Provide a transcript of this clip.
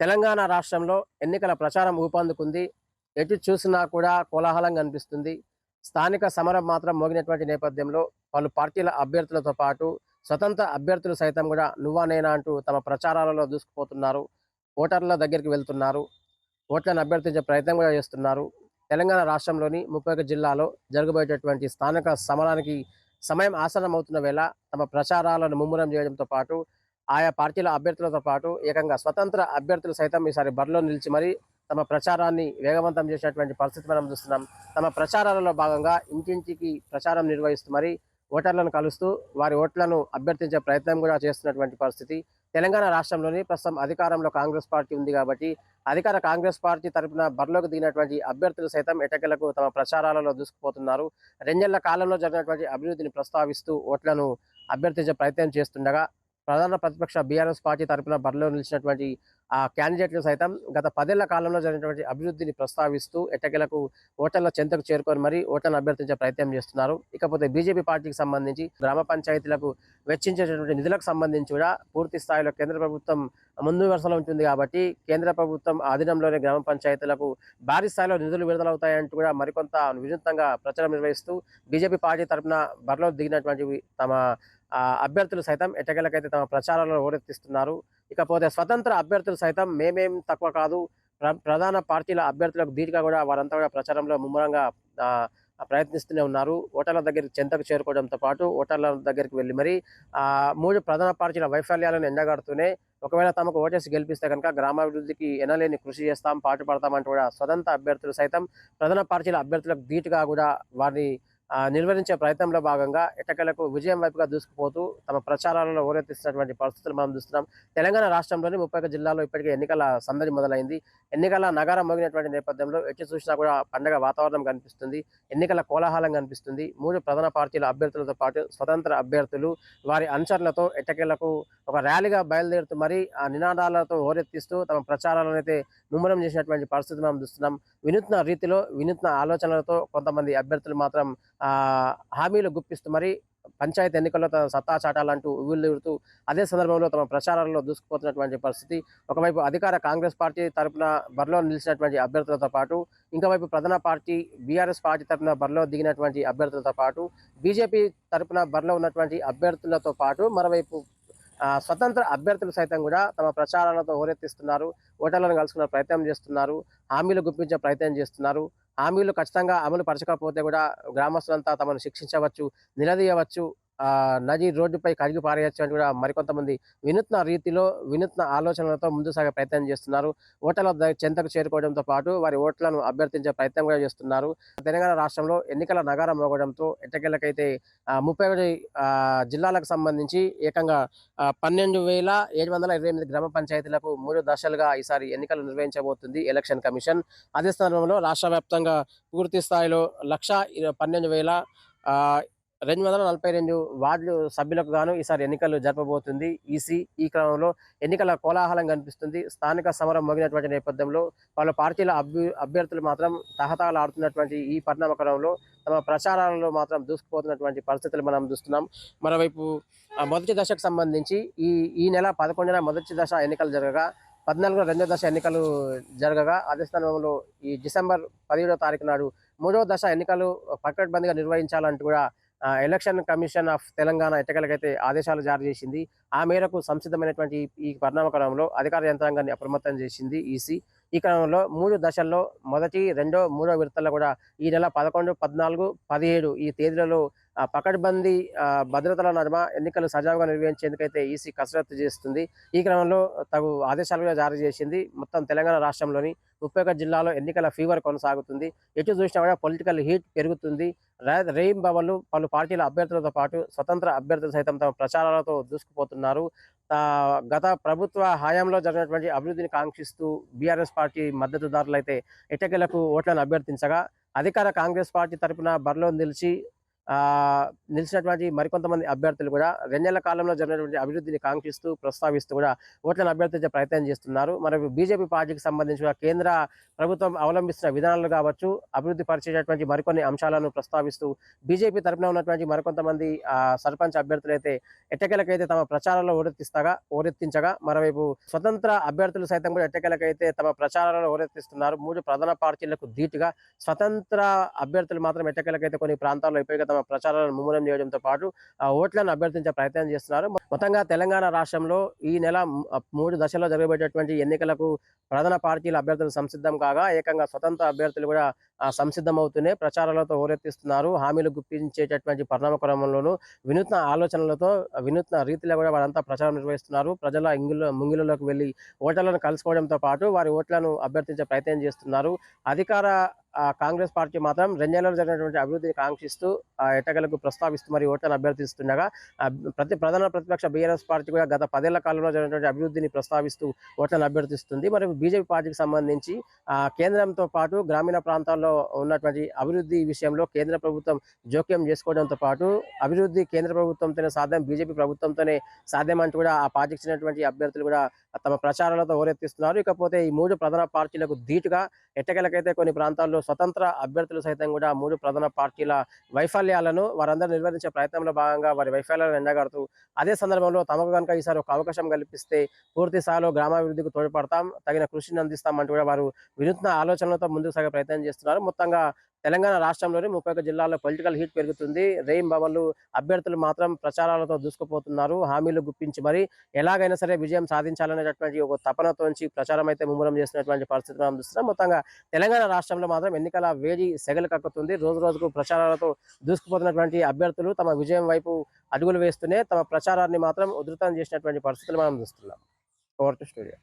తెలంగాణ రాష్ట్రంలో ఎన్నికల ప్రచారం ఊపందుకుంది. ఎటు చూసినా కూడా కోలాహలంగా అనిపిస్తుంది. స్థానిక సమరం మాత్రం మోగినటువంటి నేపథ్యంలో పలు పార్టీల అభ్యర్థులతో పాటు స్వతంత్ర అభ్యర్థులు సైతం కూడా నువ్వా నేనా అంటూ తమ ప్రచారాలలో దూసుకుపోతున్నారు. ఓటర్ల దగ్గరికి వెళ్తున్నారు. ఓట్లను అభ్యర్థించే ప్రయత్నం కూడా చేస్తున్నారు. తెలంగాణ రాష్ట్రంలోని 31 జిల్లాలో జరగబోయేటటువంటి స్థానిక సమరానికి సమయం ఆసన్నమవుతున్న వేళ తమ ప్రచారాలను ముమ్మరం చేయడంతో పాటు ఆయా పార్టీల అభ్యర్థులతో పాటు ఏకంగా స్వతంత్ర అభ్యర్థులు సైతం ఈసారి బరిలో నిలిచి మరి తమ ప్రచారాన్ని వేగవంతం చేసేటువంటి పరిస్థితి మనం చూస్తున్నాం. తమ ప్రచారాలలో భాగంగా ఇంటింటికి ప్రచారం నిర్వహిస్తూ మరి ఓటర్లను కలుస్తూ వారి ఓట్లను అభ్యర్థించే ప్రయత్నం కూడా చేస్తున్నటువంటి పరిస్థితి. తెలంగాణ రాష్ట్రంలోని ప్రస్తుతం అధికారంలో కాంగ్రెస్ పార్టీ ఉంది కాబట్టి అధికార కాంగ్రెస్ పార్టీ తరపున బరిలోకి దిగినటువంటి అభ్యర్థులు సైతం ఎటకెలకు తమ ప్రచారాలలో దూసుకుపోతున్నారు. రెండేళ్ల కాలంలో జరిగినటువంటి అభివృద్ధిని ప్రస్తావిస్తూ ఓట్లను అభ్యర్థించే ప్రయత్నం చేస్తుండగా ప్రధాన ప్రతిపక్ష బీఆర్ఎస్ పార్టీ తరపున బరిలో నిలిచినటువంటి క్యాండిడేట్లు సైతం గత 10 ఏళ్ల కాలంలో జరిగినటువంటి అభివృద్ధిని ప్రస్తావిస్తూ ఎట్టకేలకు ఓటర్ల చెంతకు చేరుకొని మరి ఓట్లను అభ్యర్థించే ప్రయత్నం చేస్తున్నారు. ఇకపోతే బీజేపీ పార్టీకి సంబంధించి గ్రామ పంచాయతీలకు వెచ్చించేటటువంటి నిధులకు సంబంధించి కూడా పూర్తి స్థాయిలో కేంద్ర ప్రభుత్వం ముందు వరుసలో ఉంటుంది కాబట్టి కేంద్ర ప్రభుత్వం ఆధీనంలోని గ్రామ పంచాయతీలకు భారీ స్థాయిలో నిధులు విడుదలవుతాయంటూ కూడా మరికొంత వినూత్నంగా ప్రచారం నిర్వహిస్తూ బీజేపీ పార్టీ తరపున బరిలో దిగినటువంటి తమ అభ్యర్థులు సైతం ఎట్టకేలకైతే తమ ప్రచారాలను హోరెత్తిస్తున్నారు. ఇకపోతే స్వతంత్ర అభ్యర్థులు సైతం మేమేం తక్కువ కాదు, ప్రధాన పార్టీల అభ్యర్థులకు ధీటుగా కూడా వారంతా కూడా ప్రచారంలో ముమ్మరంగా ప్రయత్నిస్తూనే ఉన్నారు. ఓటర్ల దగ్గరికి చెంతకు చేరుకోవడంతో పాటు ఓటర్ల దగ్గరికి వెళ్ళి మరి 3 ప్రధాన పార్టీల వైఫల్యాలను ఎండగడుతూనే ఒకవేళ తమకు ఓటేసి గెలిపిస్తే కనుక గ్రామాభివృద్ధికి ఎనలేని కృషి చేస్తాం, పాటుపడతామంటూ కూడా స్వతంత్ర అభ్యర్థులు సైతం ప్రధాన పార్టీల అభ్యర్థులకు ధీటుగా కూడా వారిని నిర్వహించే ప్రయత్నంలో భాగంగా ఎట్టకేలకు విజయం వైపుగా దూసుకుపోతూ తమ ప్రచారాలలో హోరెత్తిస్తున్నటువంటి పరిస్థితులు మనం చూస్తున్నాం. తెలంగాణ రాష్ట్రంలోని 31 జిల్లాల్లో ఇప్పటికే ఎన్నికల సందడి మొదలైంది. ఎన్నికల నగారం మోగినటువంటి నేపథ్యంలో ఎటు చూసినా కూడా పండగ వాతావరణం కనిపిస్తుంది. ఎన్నికల కోలాహలం కనిపిస్తుంది. 3 ప్రధాన పార్టీల అభ్యర్థులతో పాటు స్వతంత్ర అభ్యర్థులు వారి అనుచరులతో ఎట్టకేలకు ఒక ర్యాలీగా బయలుదేరుతూ మరి ఆ నినాదాలతో హోరెత్తిస్తూ తమ ప్రచారాలను అయితే ముమ్మరం చేసినటువంటి పరిస్థితి మనం చూస్తున్నాం. వినూత్న రీతిలో వినూత్న ఆలోచనలతో కొంతమంది అభ్యర్థులు మాత్రం హామీలు గుప్పిస్తూ మరి పంచాయతీ ఎన్నికల్లో తన సత్తా చాటాలంటూ ఉవ్విళ్ళూరుతూ అదే సందర్భంలో తమ ప్రచారాల్లో దూసుకుపోతున్నటువంటి పరిస్థితి. ఒకవైపు అధికార కాంగ్రెస్ పార్టీ తరపున బరిలో నిలిచినటువంటి అభ్యర్థులతో పాటు ఇంకోవైపు ప్రధాన పార్టీ బీఆర్ఎస్ పార్టీ తరపున బరిలో దిగినటువంటి అభ్యర్థులతో పాటు బీజేపీ తరపున బరిలో ఉన్నటువంటి అభ్యర్థులతో పాటు మరోవైపు స్వతంత్ర అభ్యర్థులు సైతం కూడా తమ ప్రచారాలతో హోరెత్తిస్తున్నారు. ఓటర్లను కలుసుకునే ప్రయత్నం చేస్తున్నారు. హామీలు గుప్పించే ప్రయత్నం చేస్తున్నారు. హామీలు ఖచ్చితంగా అమలు పరచకపోతే కూడా గ్రామస్తులంతా తమను శిక్షించవచ్చు, నిలదీయవచ్చు, నది రోడ్డుపై కడిగి పారేయచ్చు అని కూడా మరికొంతమంది వినూత్న రీతిలో వినూత్న ఆలోచనలతో ముందు సాగే ప్రయత్నం చేస్తున్నారు. ఓటర్ల చెంతకు చేరుకోవడంతో పాటు వారి ఓట్లను అభ్యర్థించే ప్రయత్నం కూడా చేస్తున్నారు. తెలంగాణ రాష్ట్రంలో ఎన్నికల నగారం మోగడంతో ఎట్టకేలకైతే 31 జిల్లాలకు సంబంధించి ఏకంగా 12,728 గ్రామ పంచాయతీలకు 3 దశలుగా ఈసారి ఎన్నికలు నిర్వహించబోతుంది ఎలక్షన్ కమిషన్. అదే స్థానంలో రాష్ట్ర వ్యాప్తంగా పూర్తి స్థాయిలో 1,12,242 వార్డులు సభ్యులకు గాను ఈసారి ఎన్నికలు జరపబోతుంది ఈసీ. ఈ క్రమంలో ఎన్నికల కోలాహలం కనిపిస్తుంది. స్థానిక సమరం మోగినటువంటి నేపథ్యంలో వాళ్ళ పార్టీల అభ్యర్థులు మాత్రం తహతహలాడుతున్నటువంటి ఈ పరిణామ క్రమంలో తమ ప్రచారాలలో మాత్రం దూసుకుపోతున్నటువంటి పరిస్థితులు మనం చూస్తున్నాం. మరోవైపు మొదటి దశకు సంబంధించి ఈ నెల 11న మొదటి దశ ఎన్నికలు జరగగా 14న రెండో దశ ఎన్నికలు జరగగా అదే స్థానంలో ఈ డిసెంబర్ 17వ తారీఖు నాడు 3వ దశ ఎన్నికలు పకడ్బందీగా నిర్వహించాలంటూ కూడా ఎలక్షన్ కమిషన్ ఆఫ్ తెలంగాణ ఎట్టకేలకైతే ఆదేశాలు జారీ చేసింది. ఆ మేరకు సంసిద్ధమైనటువంటి ఈ పరిణామ క్రమంలో అధికార యంత్రాంగాన్ని అప్రమత్తం చేసింది ఈసీ. ఈ క్రమంలో 3 దశల్లో మొదటి, రెండో, మూడో విడతల్లో కూడా ఈ నెల 11, 14, 17 ఈ తేదీలలో పకడ్బందీ భద్రతల నడుమ ఎన్నికలు సజావుగా నిర్వహించేందుకైతే ఈసీ కసరత్తు చేస్తుంది. ఈ క్రమంలో తగు ఆదేశాలు కూడా జారీ చేసింది. మొత్తం తెలంగాణ రాష్ట్రంలోని 31 జిల్లాలో ఎన్నికల ఫీవర్ కొనసాగుతుంది. ఎటు చూసినా కూడా పొలిటికల్ హీట్ పెరుగుతుంది. రేయింబవళ్లు పలు పార్టీల అభ్యర్థులతో పాటు స్వతంత్ర అభ్యర్థులు సైతం తమ ప్రచారాలతో దూసుకుపోతున్నారు. గత ప్రభుత్వ హయాంలో జరిగినటువంటి అభివృద్ధిని కాంక్షిస్తూ బీఆర్ఎస్ పార్టీ మద్దతుదారులు అయితే ఎట్టకేలకు ఓట్లను అభ్యర్థించగా అధికార కాంగ్రెస్ పార్టీ తరపున బరిలో నిలిచి నిలిచినటువంటి మరికొంతమంది అభ్యర్థులు కూడా 2 నెలల కాలంలో జరిగినటువంటి అభివృద్ధిని కాంక్షిస్తూ ప్రస్తావిస్తూ కూడా ఓట్లను అభ్యర్థించే ప్రయత్నం చేస్తున్నారు. మరి బీజేపీ పార్టీకి సంబంధించి కూడా కేంద్ర ప్రభుత్వం అవలంబిస్తున్న విధానాలు కావచ్చు, అభివృద్ధి పరిచేటటువంటి మరికొన్ని అంశాలను ప్రస్తావిస్తూ బీజేపీ తరపున ఉన్నటువంటి మరికొంతమంది సర్పంచ్ అభ్యర్థులైతే ఎట్టకేలకైతే తమ ప్రచారంలో ఓరెత్తించగా మరోవైపు స్వతంత్ర అభ్యర్థులు సైతం కూడా ఎట్టకేలకైతే తమ ప్రచారంలో ఓరెత్తిస్తున్నారు. 3 ప్రధాన పార్టీలకు ధీటుగా స్వతంత్ర అభ్యర్థులు మాత్రం ఎట్టకేలకైతే కొన్ని ప్రాంతాల్లో ఇప్పటికే తమ ప్రచారాలను ముమ్మరం చేయడంతో పాటు ఓట్లను అభ్యర్థించే ప్రయత్నం చేస్తున్నారు. మొత్తంగా తెలంగాణ రాష్ట్రంలో ఈ నెల 3 దశల్లో జరగబోయేటటువంటి ఎన్నికలకు ప్రధాన పార్టీల అభ్యర్థులు సంసిద్ధం కాగా ఏకంగా స్వతంత్ర అభ్యర్థులు కూడా సంసిద్ధమవుతూనే ప్రచారాలతో హోరెత్తిస్తున్నారు. హామీలు గుప్పించేటటువంటి పరిణామ క్రమంలోనూ వినూత్న ఆలోచనలతో వినూత్న రీతిలో కూడా వారంతా ప్రచారం నిర్వహిస్తున్నారు. ప్రజల ముంగిలలోకి వెళ్ళి ఓటర్లను కలుసుకోవడంతో పాటు వారి ఓట్లను అభ్యర్థించే ప్రయత్నం చేస్తున్నారు. అధికార కాంగ్రెస్ పార్టీ మాత్రం 2 నెలలు జరిగినటువంటి అభివృద్ధిని కాంక్షిస్తూ ఎట్టకేలకు ప్రస్తావిస్తూ మరి ఓట్లను అభ్యర్థిస్తుండగా ప్రధాన ప్రతిపక్ష బీఆర్ఎస్ పార్టీ కూడా గత 10 ఏళ్ల కాలంలో జరిగినటువంటి అభివృద్ధిని ప్రస్తావిస్తూ ఓట్లను అభ్యర్థిస్తుంది. మరి బీజేపీ పార్టీకి సంబంధించి కేంద్రంతో పాటు గ్రామీణ ప్రాంతాల్లో ఉన్నటువంటి అభివృద్ధి విషయంలో కేంద్ర ప్రభుత్వం జోక్యం చేసుకోవడంతో పాటు అభివృద్ధి కేంద్ర ప్రభుత్వంతోనే సాధ్యం, బీజేపీ ప్రభుత్వంతోనే సాధ్యం అంటూ కూడా ఆ పార్టీకి చెందినటువంటి అభ్యర్థులు కూడా తమ ప్రచారాలతో హోరెత్తిస్తున్నారు. ఇకపోతే ఈ 3 ప్రధాన పార్టీలకు ధీటుగా ఎట్టకేలకైతే కొన్ని ప్రాంతాల్లో స్వతంత్ర అభ్యర్థులు సైతం కూడా 3 ప్రధాన పార్టీల వైఫల్యాలను వారందరూ నిర్వహించే ప్రయత్నంలో భాగంగా వారి వైఫల్యాలను ఎండగడుతూ అదే సందర్భంలో తమకు కనుక ఈసారి ఒక అవకాశం కల్పిస్తే పూర్తి స్థాయిలో గ్రామాభివృద్ధికి తోడ్పడతాం, తగిన కృషిని అందిస్తాం అంటూ కూడా వారు వినూత్న ఆలోచనలతో ముందుకు సాగే ప్రయత్నం చేస్తున్నారు. మొత్తంగా తెలంగాణ రాష్ట్రంలోని 31 జిల్లాల్లో పొలిటికల్ హీట్ పెరుగుతుంది. రేయింబవళ్లు అభ్యర్థులు మాత్రం ప్రచారాలతో దూసుకుపోతున్నారు. హామీలు గుప్పించి మరి ఎలాగైనా సరే విజయం సాధించాలనేటటువంటి ఒక తపనతోంచి ప్రచారం అయితే ముమ్మరం చేస్తున్నటువంటి పరిస్థితి మనం చూస్తున్నాం. మొత్తంగా తెలంగాణ రాష్ట్రంలో మాత్రం ఎన్నికల వేడి సెగలు కక్కుతుంది. రోజు రోజుకు ప్రచారాలతో దూసుకుపోతున్నటువంటి అభ్యర్థులు తమ విజయం వైపు అడుగులు వేస్తూనే తమ ప్రచారాన్ని మాత్రం ఉధృతం చేసినటువంటి పరిస్థితులు మనం చూస్తున్నాం. Over to studio.